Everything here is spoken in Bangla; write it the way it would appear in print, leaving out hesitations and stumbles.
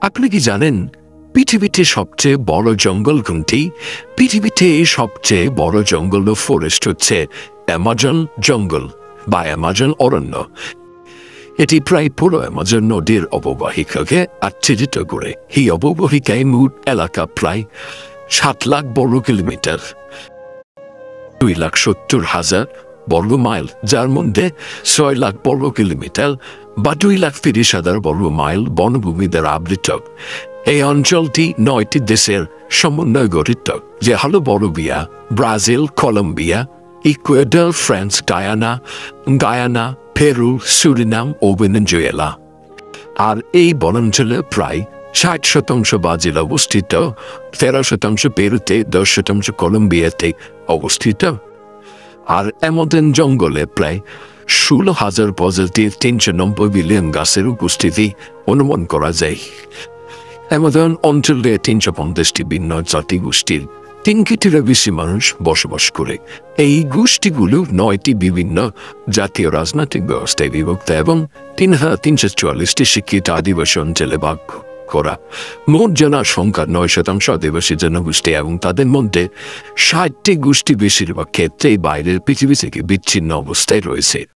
আপনি কি জানেন পৃথিবীতে সবচেয়ে বড় জঙ্গল কোনটি? পৃথিবীতে সবচেয়ে বড় জঙ্গল ও ফরেস্ট হচ্ছে অ্যামাজন জঙ্গল বা অ্যামাজন অরণ্য। এটি প্রায় পুরো অ্যামাজন নদীর অববাহিকাকে আচ্ছাদিত করে। এই অববাহিকায় মোট এলাকা প্রায় 7 লাখ বর্গ কিলোমিটার, 2,70,000 বর্গ মাইল, যার মধ্যে 6 লাখ বর্গ কিলোমিটার বা 2,30,000 বর্গ মাইল বনভূমি দ্বারা আবৃত। এই অঞ্চলটি 9টি দেশের সমন্বয়ে গঠিত, যে হল Bolivia, Brazil, Colombia, Ecuador, France, Guyana, Peru, Suriname ও ভেনেজুয়েলা। আর এই বনাঞ্চলে প্রায় 60% ব্রাজিল অবস্থিত, 13% পেরুতে, 10% কলম্বিয়াতে অবস্থিত। আর অ্যামাজন জঙ্গলে প্রায় 16,000 প্রজাতির 390 বিলিয়ন গাছের উপস্থিতি অনুমান করা যায়। অ্যামাজন অঞ্চলে 350টি ভিন্ন জাতি গোষ্ঠীর 3 কোটিরও বেশি মানুষ বসবাস করে। এই গোষ্ঠীগুলো 9টি বিভিন্ন জাতীয় রাজনৈতিক ব্যবস্থায় বিভক্ত এবং 3,344টি শিক্ষিত আদিবাসী অঞ্চলে ভাগ করা। মোট জনসংখ্যার 9% আদিবাসী জনগোষ্ঠী এবং তাদের মধ্যে 60টি গোষ্ঠী বেশিরভাগ ক্ষেত্রেই বাইরের পৃথিবী থেকে বিচ্ছিন্ন অবস্থায় রয়েছে।